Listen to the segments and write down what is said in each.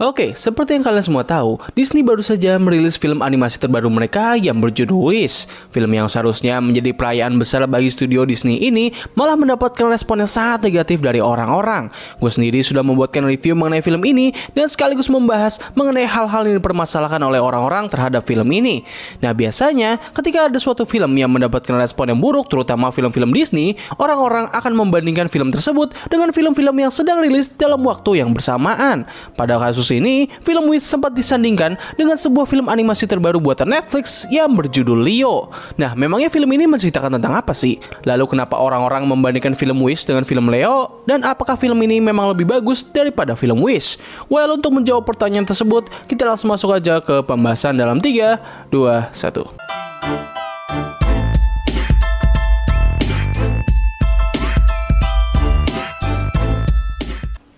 Oke, seperti yang kalian semua tahu, Disney baru saja merilis film animasi terbaru mereka yang berjudul Wish. Film yang seharusnya menjadi perayaan besar bagi studio Disney ini malah mendapatkan respon yang sangat negatif dari orang-orang. Gue sendiri sudah membuatkan review mengenai film ini dan sekaligus membahas mengenai hal-hal yang dipermasalahkan oleh orang-orang terhadap film ini. Nah, biasanya ketika ada suatu film yang mendapatkan respon yang buruk, terutama film-film Disney, orang-orang akan membandingkan film tersebut dengan film-film yang sedang rilis dalam waktu yang bersamaan. Pada kasus ini, film Wish sempat disandingkan dengan sebuah film animasi terbaru buatan Netflix yang berjudul Leo. Nah, memangnya film ini menceritakan tentang apa sih? Lalu kenapa orang-orang membandingkan film Wish dengan film Leo? Dan apakah film ini memang lebih bagus daripada film Wish? Well, untuk menjawab pertanyaan tersebut, kita langsung masuk aja ke pembahasan dalam 3, 2, 1.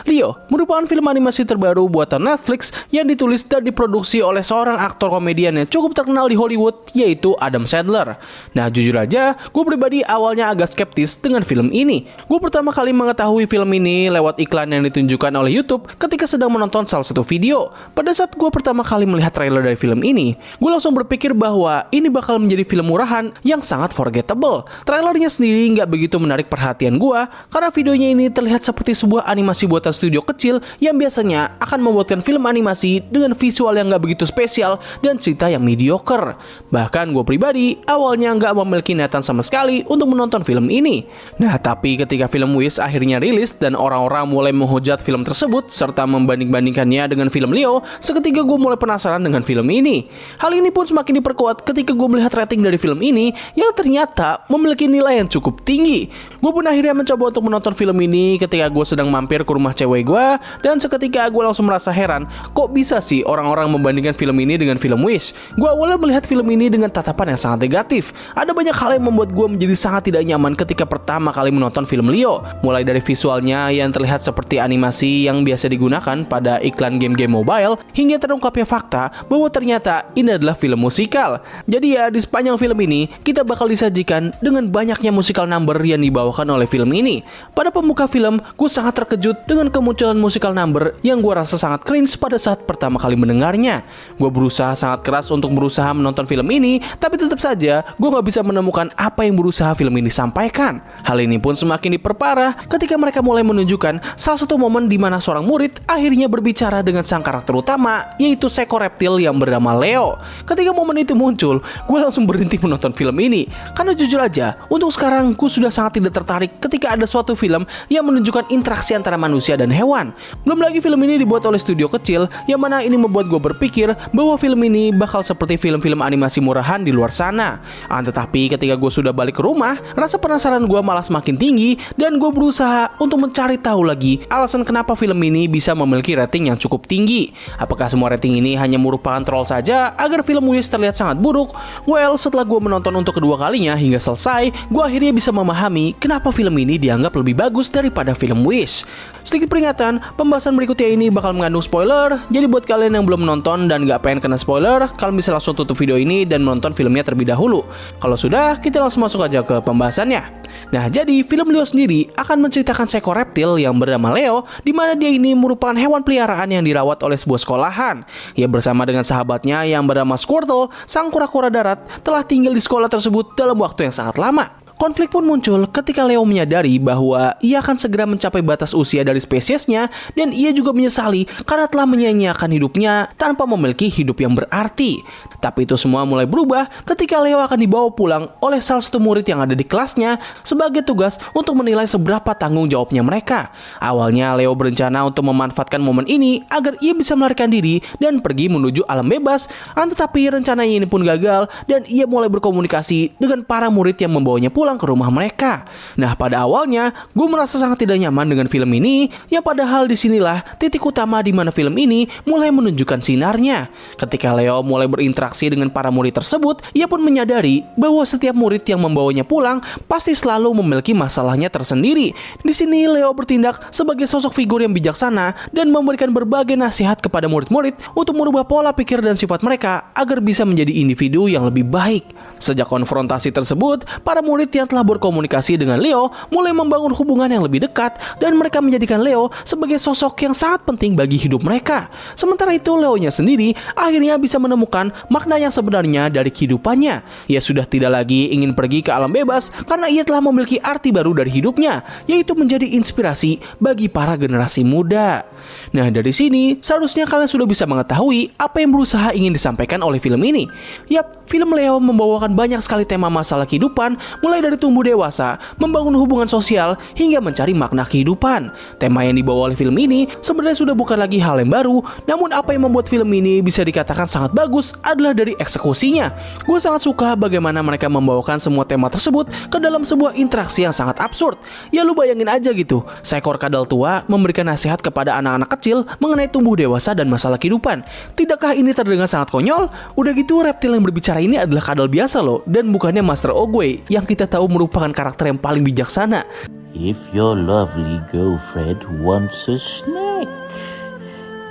Leo merupakan film animasi terbaru buatan Netflix yang ditulis dan diproduksi oleh seorang aktor komedian yang cukup terkenal di Hollywood, yaitu Adam Sandler. Nah, jujur aja, gue pribadi awalnya agak skeptis dengan film ini. Gue pertama kali mengetahui film ini lewat iklan yang ditunjukkan oleh YouTube ketika sedang menonton salah satu video. Pada saat gue pertama kali melihat trailer dari film ini, gue langsung berpikir bahwa ini bakal menjadi film murahan yang sangat forgettable. Trailernya sendiri nggak begitu menarik perhatian gue, karena videonya ini terlihat seperti sebuah animasi buatan studio kecil yang biasanya akan membuatkan film animasi dengan visual yang gak begitu spesial dan cerita yang mediocre. Bahkan gue pribadi awalnya gak memiliki niatan sama sekali untuk menonton film ini. Nah, tapi ketika film Wish akhirnya rilis dan orang-orang mulai menghujat film tersebut serta membanding-bandingkannya dengan film Leo, seketika gue mulai penasaran dengan film ini. Hal ini pun semakin diperkuat ketika gue melihat rating dari film ini yang ternyata memiliki nilai yang cukup tinggi. Gue pun akhirnya mencoba untuk menonton film ini ketika gue sedang mampir ke rumah cewek gue, dan seketika gue langsung merasa heran, kok bisa sih orang-orang membandingkan film ini dengan film Wish? Gue awalnya melihat film ini dengan tatapan yang sangat negatif. Ada banyak hal yang membuat gue menjadi sangat tidak nyaman ketika pertama kali menonton film Leo. Mulai dari visualnya yang terlihat seperti animasi yang biasa digunakan pada iklan game-game mobile, hingga terungkapnya fakta bahwa ternyata ini adalah film musikal. Jadi ya, di sepanjang film ini kita bakal disajikan dengan banyaknya musikal number yang dibawakan oleh film ini. Pada pembuka film, gue sangat terkejut dengan kemunculan musikal number yang gue rasa sangat cringe pada saat pertama kali mendengarnya. Gue berusaha sangat keras untuk berusaha menonton film ini, tapi tetap saja gue gak bisa menemukan apa yang berusaha film ini sampaikan. Hal ini pun semakin diperparah ketika mereka mulai menunjukkan salah satu momen di mana seorang murid akhirnya berbicara dengan sang karakter utama, yaitu seekor reptil yang bernama Leo. Ketika momen itu muncul, gue langsung berhenti menonton film ini, karena jujur aja, untuk sekarang gue sudah sangat tidak tertarik ketika ada suatu film yang menunjukkan interaksi antara manusia dan hewan. Belum lagi film ini dibuat oleh studio kecil, yang mana ini membuat gue berpikir bahwa film ini bakal seperti film-film animasi murahan di luar sana. Tetapi ketika gue sudah balik ke rumah, rasa penasaran gue malah semakin tinggi, dan gue berusaha untuk mencari tahu lagi alasan kenapa film ini bisa memiliki rating yang cukup tinggi. Apakah semua rating ini hanya merupakan troll saja agar film Wish terlihat sangat buruk? Well, setelah gue menonton untuk kedua kalinya hingga selesai, gue akhirnya bisa memahami kenapa film ini dianggap lebih bagus daripada film Wish. Sedikit peringatan, pembahasan berikutnya ini bakal mengandung spoiler, jadi buat kalian yang belum menonton dan gak pengen kena spoiler, kalian bisa langsung tutup video ini dan menonton filmnya terlebih dahulu. Kalau sudah, kita langsung masuk aja ke pembahasannya. Nah, jadi film Leo sendiri akan menceritakan seekor reptil yang bernama Leo, di mana dia ini merupakan hewan peliharaan yang dirawat oleh sebuah sekolahan. Ia bersama dengan sahabatnya yang bernama Squirtle, sang kura-kura darat, telah tinggal di sekolah tersebut dalam waktu yang sangat lama. Konflik pun muncul ketika Leo menyadari bahwa ia akan segera mencapai batas usia dari spesiesnya, dan ia juga menyesali karena telah menyia-nyiakan hidupnya tanpa memiliki hidup yang berarti. Tapi itu semua mulai berubah ketika Leo akan dibawa pulang oleh salah satu murid yang ada di kelasnya sebagai tugas untuk menilai seberapa tanggung jawabnya mereka. Awalnya Leo berencana untuk memanfaatkan momen ini agar ia bisa melarikan diri dan pergi menuju alam bebas, tetapi rencananya ini pun gagal dan ia mulai berkomunikasi dengan para murid yang membawanya pulang ke rumah mereka. Nah, pada awalnya gue merasa sangat tidak nyaman dengan film ini, yang padahal disinilah titik utama di mana film ini mulai menunjukkan sinarnya. Ketika Leo mulai berinteraksi dengan para murid tersebut, ia pun menyadari bahwa setiap murid yang membawanya pulang pasti selalu memiliki masalahnya tersendiri. Di sini Leo bertindak sebagai sosok figur yang bijaksana dan memberikan berbagai nasihat kepada murid-murid untuk merubah pola pikir dan sifat mereka agar bisa menjadi individu yang lebih baik. Sejak konfrontasi tersebut, para murid yang telah berkomunikasi dengan Leo mulai membangun hubungan yang lebih dekat dan mereka menjadikan Leo sebagai sosok yang sangat penting bagi hidup mereka. Sementara itu Leonya sendiri akhirnya bisa menemukan makna yang sebenarnya dari kehidupannya. Ia sudah tidak lagi ingin pergi ke alam bebas karena ia telah memiliki arti baru dari hidupnya, yaitu menjadi inspirasi bagi para generasi muda. Nah, dari sini seharusnya kalian sudah bisa mengetahui apa yang berusaha ingin disampaikan oleh film ini. Yap, film Leo membawakan banyak sekali tema masalah kehidupan, mulai dari tumbuh dewasa, membangun hubungan sosial, hingga mencari makna kehidupan. Tema yang dibawa oleh film ini sebenarnya sudah bukan lagi hal yang baru, namun apa yang membuat film ini bisa dikatakan sangat bagus adalah dari eksekusinya. Gue sangat suka bagaimana mereka membawakan semua tema tersebut ke dalam sebuah interaksi yang sangat absurd. Ya lu bayangin aja gitu, seekor kadal tua memberikan nasihat kepada anak-anak kecil mengenai tumbuh dewasa dan masalah kehidupan. Tidakkah ini terdengar sangat konyol? Udah gitu reptil yang berbicara ini adalah kadal biasa loh, dan bukannya Master Oogway yang kita tahu merupakan karakter yang paling bijaksana. If your lovely girlfriend wants a snack,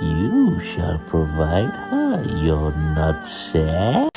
you shall provide her your nutsack.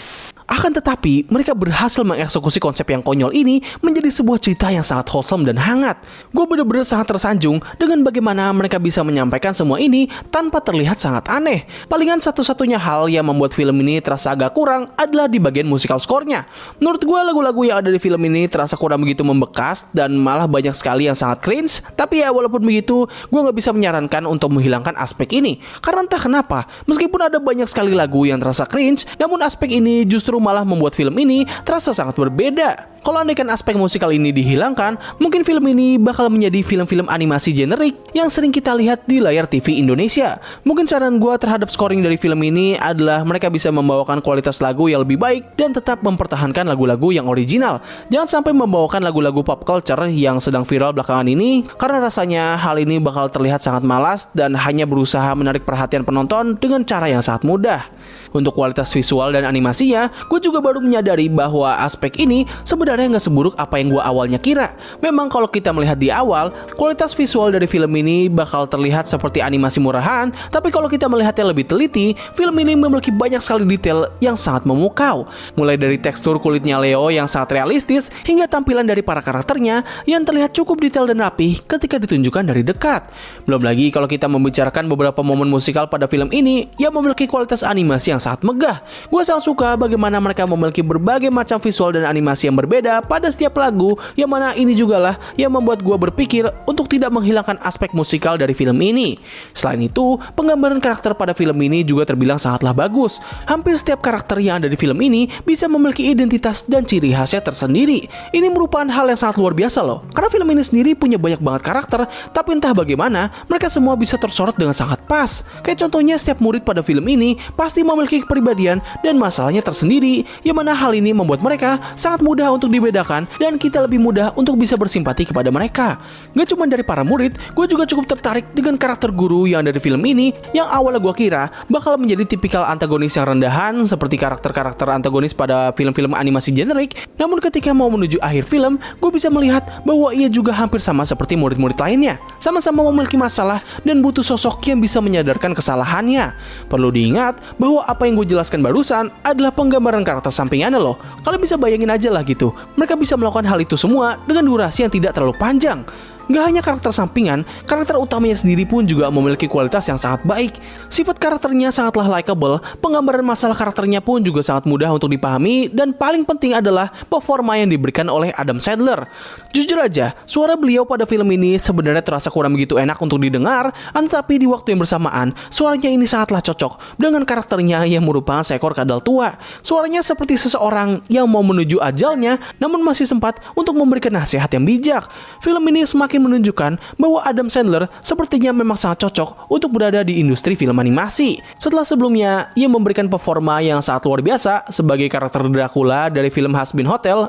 Akan tetapi, mereka berhasil mengeksekusi konsep yang konyol ini menjadi sebuah cerita yang sangat wholesome dan hangat. Gue bener-bener sangat tersanjung dengan bagaimana mereka bisa menyampaikan semua ini tanpa terlihat sangat aneh. Palingan satu-satunya hal yang membuat film ini terasa agak kurang adalah di bagian musikal skornya. Menurut gue lagu-lagu yang ada di film ini terasa kurang begitu membekas dan malah banyak sekali yang sangat cringe. Tapi ya walaupun begitu, gue gak bisa menyarankan untuk menghilangkan aspek ini. Karena entah kenapa, meskipun ada banyak sekali lagu yang terasa cringe, namun aspek ini justru malah membuat film ini terasa sangat berbeda. Kalau andaikan aspek musikal ini dihilangkan, mungkin film ini bakal menjadi film-film animasi generik yang sering kita lihat di layar TV Indonesia. Mungkin saran gue terhadap scoring dari film ini adalah mereka bisa membawakan kualitas lagu yang lebih baik dan tetap mempertahankan lagu-lagu yang original. Jangan sampai membawakan lagu-lagu pop culture yang sedang viral belakangan ini, karena rasanya hal ini bakal terlihat sangat malas dan hanya berusaha menarik perhatian penonton dengan cara yang sangat mudah. Untuk kualitas visual dan animasinya, gue juga baru menyadari bahwa aspek ini sebenarnya nggak seburuk apa yang gue awalnya kira. Memang kalau kita melihat di awal, kualitas visual dari film ini bakal terlihat seperti animasi murahan, tapi kalau kita melihatnya lebih teliti, film ini memiliki banyak sekali detail yang sangat memukau. Mulai dari tekstur kulitnya Leo yang sangat realistis, hingga tampilan dari para karakternya yang terlihat cukup detail dan rapih ketika ditunjukkan dari dekat. Belum lagi kalau kita membicarakan beberapa momen musikal pada film ini yang memiliki kualitas animasi yang sangat megah. Gue sangat suka bagaimana mereka memiliki berbagai macam visual dan animasi yang berbeda pada setiap lagu, yang mana ini juga lah yang membuat gue berpikir untuk tidak menghilangkan aspek musikal dari film ini. Selain itu, penggambaran karakter pada film ini juga terbilang sangatlah bagus. Hampir setiap karakter yang ada di film ini bisa memiliki identitas dan ciri khasnya tersendiri. Ini merupakan hal yang sangat luar biasa loh, karena film ini sendiri punya banyak banget karakter, tapi entah bagaimana mereka semua bisa tersorot dengan sangat pas. Kayak contohnya setiap murid pada film ini pasti memiliki kepribadian dan masalahnya tersendiri, yang mana hal ini membuat mereka sangat mudah untuk dibedakan dan kita lebih mudah untuk bisa bersimpati kepada mereka. Gak cuma dari para murid, gue juga cukup tertarik dengan karakter guru yang ada di film ini, yang awalnya gue kira bakal menjadi tipikal antagonis yang rendahan seperti karakter-karakter antagonis pada film-film animasi generik. Namun ketika mau menuju akhir film, gue bisa melihat bahwa ia juga hampir sama seperti murid-murid lainnya, sama-sama memiliki masalah dan butuh sosok yang bisa menyadarkan kesalahannya. Perlu diingat bahwa apa yang gue jelaskan barusan adalah penggambaran karakter sampingannya loh. Kalian bisa bayangin aja lah gitu, mereka bisa melakukan hal itu semua dengan durasi yang tidak terlalu panjang. Gak hanya karakter sampingan, karakter utamanya sendiri pun juga memiliki kualitas yang sangat baik. Sifat karakternya sangatlah likable, penggambaran masalah karakternya pun juga sangat mudah untuk dipahami, dan paling penting adalah performa yang diberikan oleh Adam Sandler. Jujur aja, suara beliau pada film ini sebenarnya terasa kurang begitu enak untuk didengar, tetapi di waktu yang bersamaan, suaranya ini sangatlah cocok dengan karakternya yang merupakan seekor kadal tua. Suaranya seperti seseorang yang mau menuju ajalnya, namun masih sempat untuk memberikan nasihat yang bijak. Film ini semakin menunjukkan bahwa Adam Sandler sepertinya memang sangat cocok untuk berada di industri film animasi. Setelah sebelumnya ia memberikan performa yang sangat luar biasa sebagai karakter Dracula dari film Hazbin Hotel,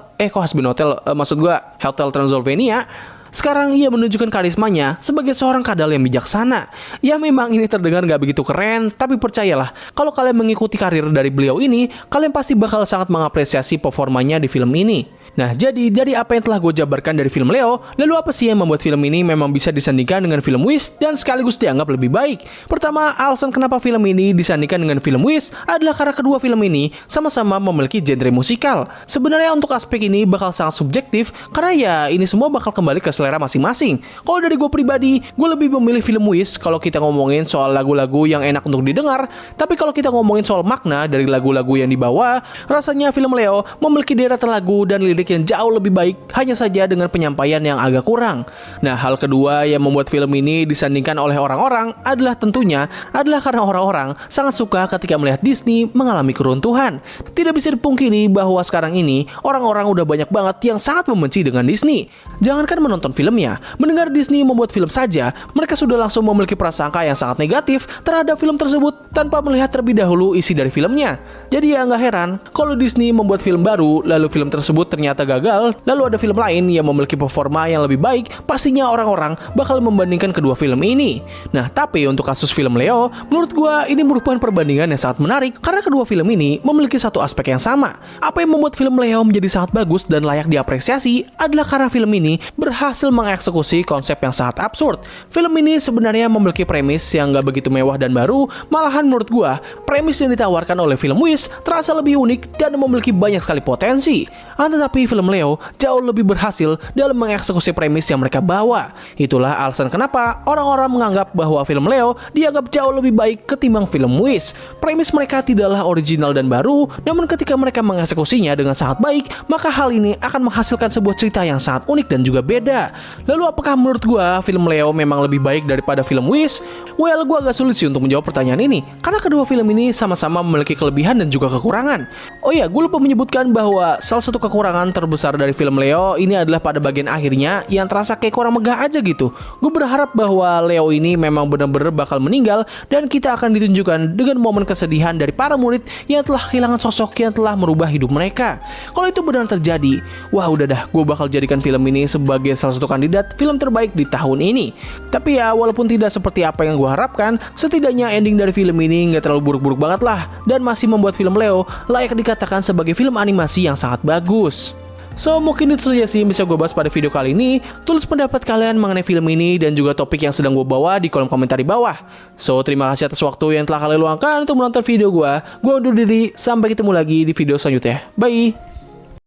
maksud gua Hotel Transylvania. Sekarang ia menunjukkan karismanya sebagai seorang kadal yang bijaksana. Ya memang ini terdengar gak begitu keren, tapi percayalah, kalau kalian mengikuti karir dari beliau ini, kalian pasti bakal sangat mengapresiasi performanya di film ini. Nah, jadi dari apa yang telah gue jabarkan dari film Leo, lalu apa sih yang membuat film ini memang bisa disandingkan dengan film Wish dan sekaligus dianggap lebih baik? Pertama, alasan kenapa film ini disandingkan dengan film Wish adalah karena kedua film ini sama-sama memiliki genre musikal. Sebenarnya untuk aspek ini bakal sangat subjektif karena ya ini semua bakal kembali ke selera masing-masing. Kalau dari gue pribadi, gue lebih memilih film Wish kalau kita ngomongin soal lagu-lagu yang enak untuk didengar. Tapi kalau kita ngomongin soal makna dari lagu-lagu yang dibawa, rasanya film Leo memiliki deretan lagu dan lirik yang jauh lebih baik, hanya saja dengan penyampaian yang agak kurang. Nah, hal kedua yang membuat film ini disandingkan oleh orang-orang adalah tentunya karena orang-orang sangat suka ketika melihat Disney mengalami keruntuhan. Tidak bisa dipungkiri bahwa sekarang ini orang-orang udah banyak banget yang sangat membenci dengan Disney. Jangankan menonton filmnya, mendengar Disney membuat film saja, mereka sudah langsung memiliki prasangka yang sangat negatif terhadap film tersebut tanpa melihat terlebih dahulu isi dari filmnya. Jadi ya nggak heran kalau Disney membuat film baru, lalu film tersebut ternyata gagal, lalu ada film lain yang memiliki performa yang lebih baik, pastinya orang-orang bakal membandingkan kedua film ini. Nah, tapi untuk kasus film Leo, menurut gua ini merupakan perbandingan yang sangat menarik karena kedua film ini memiliki satu aspek yang sama. Apa yang membuat film Leo menjadi sangat bagus dan layak diapresiasi adalah karena film ini berhasil mengeksekusi konsep yang sangat absurd. Film ini sebenarnya memiliki premis yang gak begitu mewah dan baru, malahan menurut gua, premis yang ditawarkan oleh film Wish terasa lebih unik dan memiliki banyak sekali potensi. Tetapi film Leo jauh lebih berhasil dalam mengeksekusi premis yang mereka bawa. Itulah alasan kenapa orang-orang menganggap bahwa film Leo dianggap jauh lebih baik ketimbang film Wish. Premis mereka tidaklah original dan baru, namun ketika mereka mengeksekusinya dengan sangat baik, maka hal ini akan menghasilkan sebuah cerita yang sangat unik dan juga beda. Lalu apakah menurut gua film Leo memang lebih baik daripada film Wish? Well, gua agak sulit sih untuk menjawab pertanyaan ini, karena kedua film ini sama-sama memiliki kelebihan dan juga kekurangan. Oh iya, gue lupa menyebutkan bahwa salah satu kekurangan terbesar dari film Leo ini adalah pada bagian akhirnya yang terasa kayak kurang megah aja gitu. Gue berharap bahwa Leo ini memang benar-benar bakal meninggal dan kita akan ditunjukkan dengan momen kesedihan dari para murid yang telah kehilangan sosok yang telah merubah hidup mereka. Kalau itu benar terjadi, wah udah dah, gue bakal jadikan film ini sebagai salah satu kandidat film terbaik di tahun ini. Tapi ya, walaupun tidak seperti apa yang gue harapkan, setidaknya ending dari film ini nggak terlalu buruk-buruk banget lah dan masih membuat film Leo layak dikatakan sebagai film animasi yang sangat bagus. So, mungkin itu saja sih yang bisa gue bahas pada video kali ini. Tulis pendapat kalian mengenai film ini dan juga topik yang sedang gue bawa di kolom komentar di bawah. So, terima kasih atas waktu yang telah kalian luangkan untuk menonton video gue. Gue undur diri, sampai ketemu lagi di video selanjutnya. Bye!